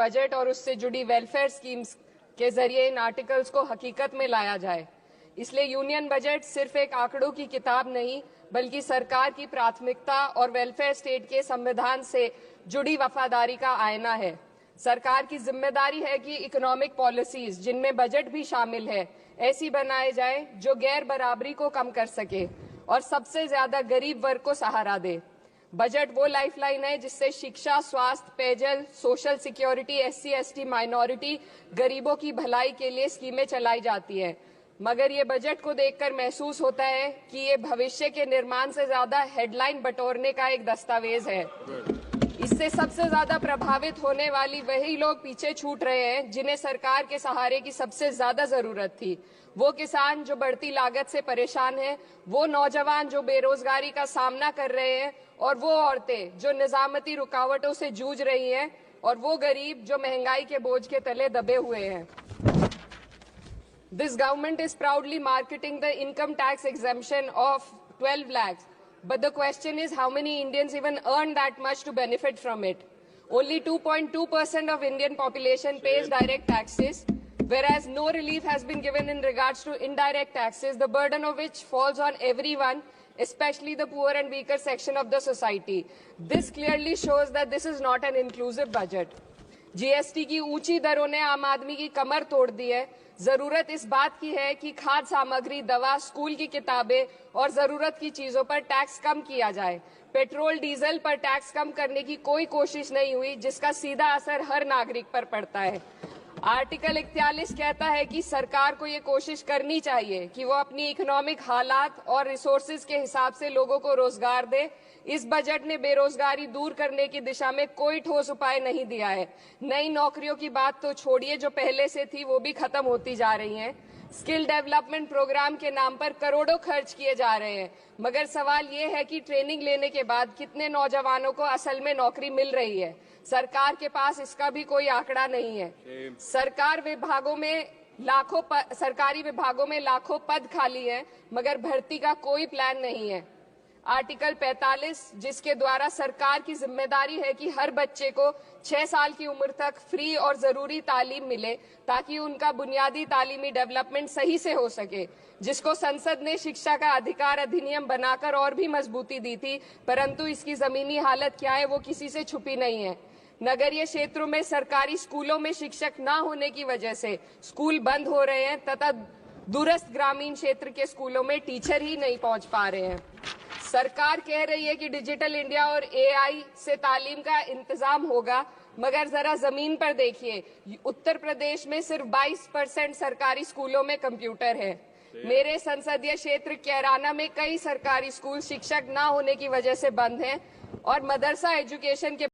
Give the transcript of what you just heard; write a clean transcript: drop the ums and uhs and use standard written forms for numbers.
Budget और उससे जुड़ी वेलफेयर स्कीम्स के जरिए इन आर्टिकल्स को हकीकत में लाया जाए। इसलिए यूनियन बजट सिर्फ एक आंकड़ों की किताब नहीं, बल्कि सरकार की प्राथमिकता और वेलफेयर स्टेट के संविधान से जुड़ी वफादारी का आईना है। सरकार की जिम्मेदारी है कि इकोनॉमिक पॉलिसीज, जिनमें बजट भी शामिल है, ऐसी बनाए जाए जो गैर बराबरी को कम कर सके और सबसे ज्यादा गरीब वर्ग को सहारा दे। बजट वो लाइफलाइन है जिससे शिक्षा, स्वास्थ्य, पेयजल, social security, SC, ST, minority, गरीबों की भलाई के लिए स्कीमें चलाई जाती है। मगर ये बजट को देखकर महसूस होता है कि ये भविष्य के निर्माण से ज्यादा हेडलाइन बटोरने का एक दस्तावेज है। इससे सबसे ज्यादा प्रभावित होने वाली वही लोग पीछे छूट रहे हैं जिन्हें सरकार के सहारे की सबसे ज्यादा जरूरत थी। वो किसान जो बढ़ती लागत से परेशान हैं, वो नौजवान जो बेरोजगारी का सामना कर रहे हैं, और वो औरतें जो निजामती रुकावटों से जूझ रही हैं, और वो गरीब जो महंगाई के बोझ के तले दबे हुए हैं। This government is proudly marketing the income tax exemption of 12 lakhs. But the question is, how many Indians even earn that much to benefit from it? Only 2.2% of Indian population pays direct taxes, whereas no relief has been given in regards to indirect taxes, the burden of which falls on everyone, especially the poor and weaker section of the society. This clearly shows that this is not an inclusive budget. GST की ऊंची दरों ने आम आदमी की कमर तोड़ दी है। जरूरत इस बात की है कि खाद्य सामग्री, दवा, स्कूल की किताबें और जरूरत की चीजों पर टैक्स कम किया जाए। पेट्रोल, डीजल पर टैक्स कम करने की कोई कोशिश नहीं हुई, जिसका सीधा असर हर नागरिक पर पड़ता है। आर्टिकल 41 कहता है कि सरकार को ये कोशिश करनी चाहिए कि वो अपनी इकोनॉमिक हालात और रिसोर्सेज के हिसाब से लोगों को रोजगार दे। इस बजट ने बेरोजगारी दूर करने की दिशा में कोई ठोस उपाय नहीं दिया है। नई नौकरियों की बात तो छोड़िए, जो पहले से थी वो भी खत्म होती जा रही हैं। स्किल डेवलपमेंट प्रोग्राम के नाम पर करोड़ों खर्च किए जा रहे हैं, मगर सवाल ये है कि ट्रेनिंग लेने के बाद कितने नौजवानों को असल में नौकरी मिल रही है। सरकार के पास इसका भी कोई आंकड़ा नहीं है। सरकारी विभागों में लाखों पद खाली हैं, मगर भर्ती का कोई प्लान नहीं है। आर्टिकल 45, जिसके द्वारा सरकार की जिम्मेदारी है कि हर बच्चे को 6 साल की उम्र तक फ्री और जरूरी तालीम मिले ताकि उनका बुनियादी तालीमी डेवलपमेंट सही से हो सके, जिसको संसद ने शिक्षा का अधिकार अधिनियम बनाकर और भी मजबूती दी थी, परंतु इसकी जमीनी हालत क्या है वो किसी से छुपी नहीं है। नगरीय क्षेत्रों में सरकारी स्कूलों में शिक्षक न होने की वजह से स्कूल बंद हो रहे हैं तथा दूरस्थ ग्रामीण क्षेत्र के स्कूलों में टीचर ही नहीं पहुंच पा रहे हैं। सरकार कह रही है कि डिजिटल इंडिया और AI से तालीम का इंतजाम होगा, मगर जरा जमीन पर देखिए, उत्तर प्रदेश में सिर्फ 22% सरकारी स्कूलों में कंप्यूटर है। मेरे संसदीय क्षेत्र कैराना में कई सरकारी स्कूल शिक्षक न होने की वजह से बंद हैं और मदरसा एजुकेशन के